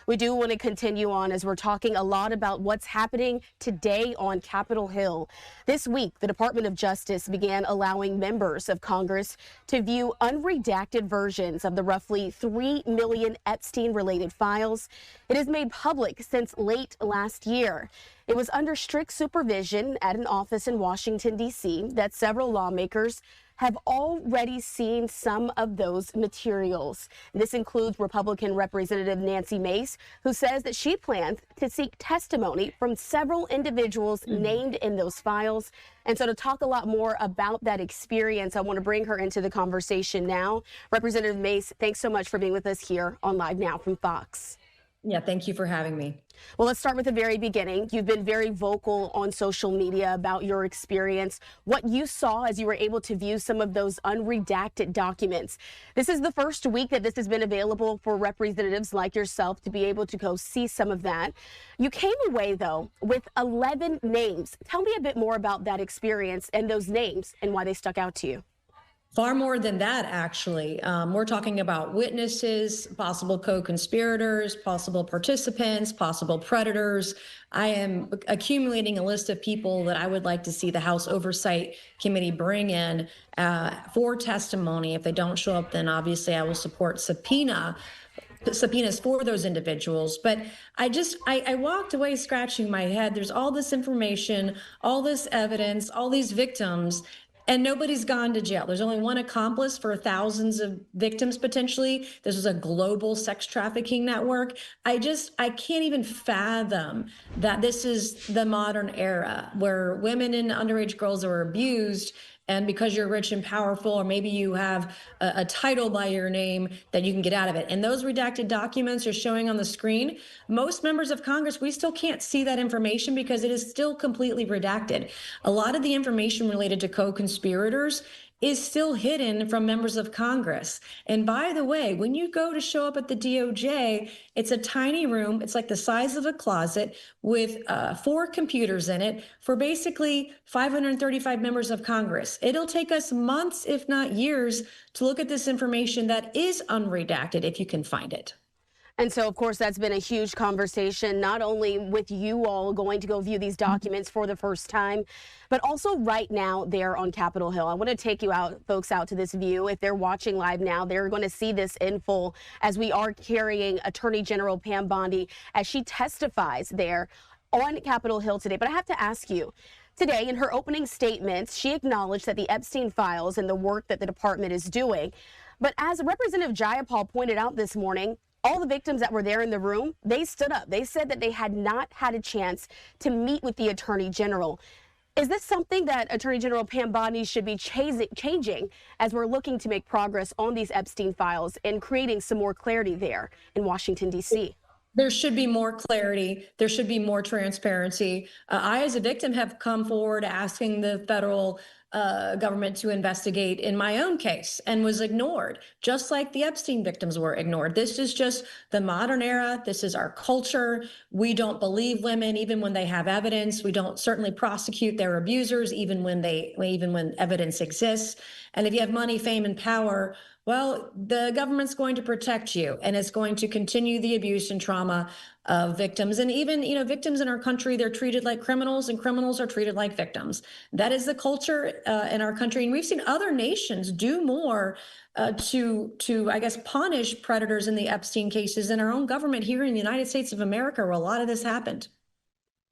We do want to continue on as we're talking a lot about what's happening today on Capitol Hill. This week, the Department of Justice began allowing members of Congress to view unredacted versions of the roughly 3 million Epstein-related files. It is made public since late last year. It was under strict supervision at an office in Washington, D.C. that several lawmakers have already seen some of those materials. This includes Republican Representative Nancy Mace, who says that she plans to seek testimony from several individuals named in those files. And so to talk a lot more about that experience, I want to bring her into the conversation now. Representative Mace, thanks so much for being with us here on Live Now from Fox. Yeah, thank you for having me. Well, let's start with the very beginning. You've been very vocal on social media about your experience, what you saw as you were able to view some of those unredacted documents. This is the first week that this has been available for representatives like yourself to be able to go see some of that. You came away, though, with 11 names. Tell me a bit more about that experience and those names and why they stuck out to you. Far more than that, actually. We're talking about witnesses, possible co-conspirators, possible participants, possible predators. I am accumulating a list of people that I would like to see the House Oversight Committee bring in for testimony. If they don't show up, then obviously I will support subpoenas for those individuals. But I walked away scratching my head. There's all this information, all this evidence, all these victims, and nobody's gone to jail. There's only one accomplice for thousands of victims, potentially. This was a global sex trafficking network. I can't even fathom that this is the modern era where women and underage girls are abused. And because you're rich and powerful, or maybe you have a title by your name, that you can get out of it. And those redacted documents are showing on the screen. Most members of Congress, we still can't see that information because it is still completely redacted. A lot of the information related to co-conspirators is still hidden from members of Congress. And by the way, when you go to show up at the DOJ, it's a tiny room. It's like the size of a closet with 4 computers in it for basically 535 members of Congress. It'll take us months, if not years, to look at this information that is unredacted if you can find it. And so, of course, that's been a huge conversation, not only with you all going to go view these documents for the first time, but also right now there on Capitol Hill. I want to take folks out to this view. If they're watching live now, they're going to see this in full as we are carrying Attorney General Pam Bondi as she testifies there on Capitol Hill today. But I have to ask you, today in her opening statements, she acknowledged that the Epstein files and the work that the department is doing. But as Representative Jayapal pointed out this morning, all the victims that were there in the room, they stood up. They said that they had not had a chance to meet with the Attorney General. Is this something that Attorney General Pam Bondi should be changing as we're looking to make progress on these Epstein files and creating some more clarity there in Washington, D.C.? There should be more clarity. There should be more transparency. I, as a victim, have come forward asking the federal government to investigate in my own case and was ignored, just like the Epstein victims were ignored. This is just the modern era. This is our culture. We don't believe women even when they have evidence. We don't certainly prosecute their abusers even when evidence exists. And if you have money, fame, and power, well, the government's going to protect you, and it's going to continue the abuse and trauma of victims. And even, victims in our country, they're treated like criminals, and criminals are treated like victims. That is the culture in our country. And we've seen other nations do more to, I guess, punish predators in the Epstein cases than our own government here in the United States of America, where a lot of this happened.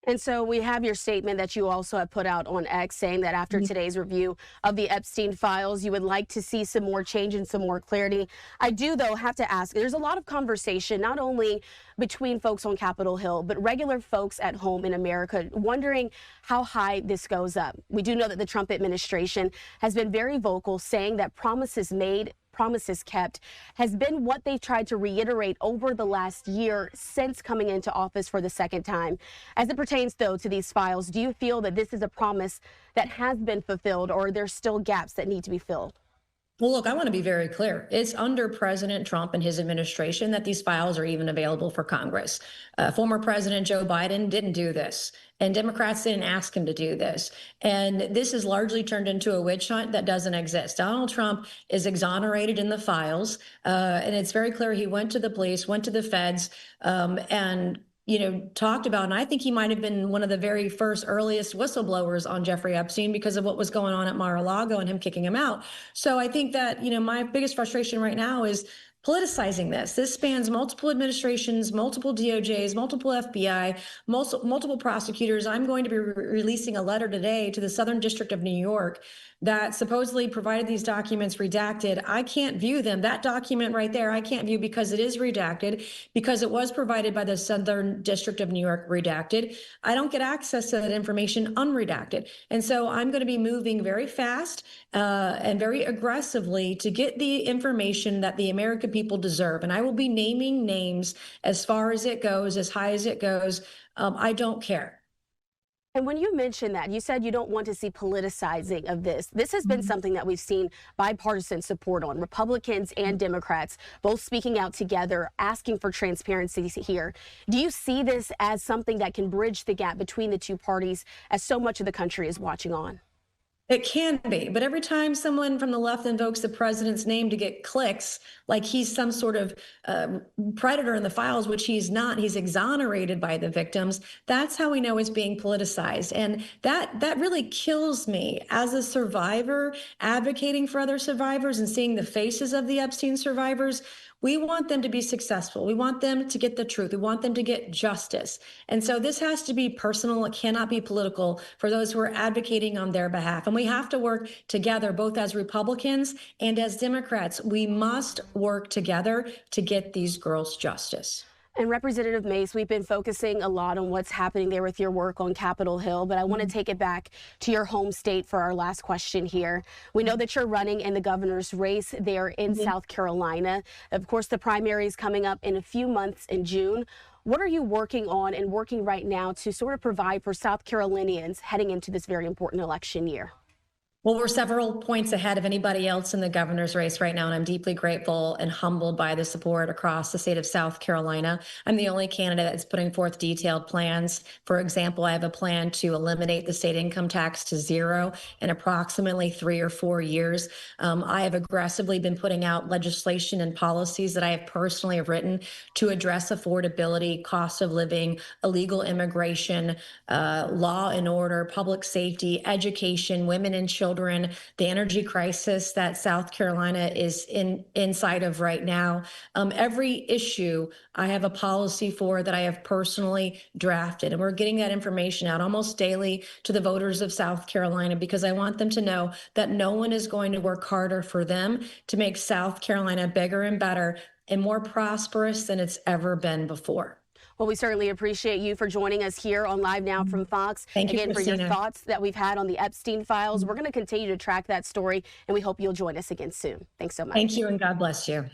And so we have your statement that you also have put out on X saying that after today's review of the Epstein files, you would like to see some more change and some more clarity. I do, though, have to ask, there's a lot of conversation, not only between folks on Capitol Hill, but regular folks at home in America wondering how high this goes up. We do know that the Trump administration has been very vocal, saying that promises made, promises kept has been what they've tried to reiterate over the last year since coming into office for the second time. As it pertains, though, to these files, do you feel that this is a promise that has been fulfilled, or are there still gaps that need to be filled? Well, look, I want to be very clear. It's under President Trump and his administration that these files are even available for Congress. Former President Joe Biden didn't do this, and Democrats didn't ask him to do this. And this has largely turned into a witch hunt that doesn't exist. Donald Trump is exonerated in the files, and it's very clear he went to the police, went to the feds, and talked about, and I think he might have been one of the very first earliest whistleblowers on Jeffrey Epstein because of what was going on at Mar-a-Lago and him kicking him out. So I think that, my biggest frustration right now is politicizing this. This spans multiple administrations, multiple DOJs, multiple FBI, multiple prosecutors. I'm going to be releasing a letter today to the Southern District of New York that supposedly provided these documents redacted. I can't view them. That document right there, I can't view because it is redacted, because it was provided by the Southern District of New York redacted. I don't get access to that information unredacted. And so I'm going to be moving very fast and very aggressively to get the information that the American people deserve. And I will be naming names as far as it goes, as high as it goes. I don't care. And when you mentioned that, you said you don't want to see politicizing of this. This has been something that we've seen bipartisan support on, Republicans and Democrats both speaking out together, asking for transparency here. Do you see this as something that can bridge the gap between the two parties as so much of the country is watching on? It can be, but every time someone from the left invokes the president's name to get clicks, like he's some sort of predator in the files, which he's not, he's exonerated by the victims, that's how we know it's being politicized. And that really kills me as a survivor, advocating for other survivors and seeing the faces of the Epstein survivors. We want them to be successful. We want them to get the truth. We want them to get justice. And so this has to be personal. It cannot be political for those who are advocating on their behalf. And we have to work together, both as Republicans and as Democrats. We must work together to get these girls justice. And Representative Mace, we've been focusing a lot on what's happening there with your work on Capitol Hill, but I want to take it back to your home state for our last question here. We know that you're running in the governor's race there in South Carolina. Of course, the primary is coming up in a few months in June. What are you working on and working right now to sort of provide for South Carolinians heading into this very important election year? Well, we're several points ahead of anybody else in the governor's race right now, and I'm deeply grateful and humbled by the support across the state of South Carolina. I'm the only candidate that's putting forth detailed plans. For example, I have a plan to eliminate the state income tax to zero in approximately 3 or 4 years. I have aggressively been putting out legislation and policies that I have personally written to address affordability, cost of living, illegal immigration, law and order, public safety, education, women and children, the energy crisis that South Carolina is inside of right now. Every issue I have a policy for that I have personally drafted, and we're getting that information out almost daily to the voters of South Carolina because I want them to know that no one is going to work harder for them to make South Carolina bigger and better and more prosperous than it's ever been before. Well, we certainly appreciate you for joining us here on Live Now from Fox. Thank you, again, for your thoughts that we've had on the Epstein files. We're going to continue to track that story, and we hope you'll join us again soon. Thanks so much. Thank you, and God bless you.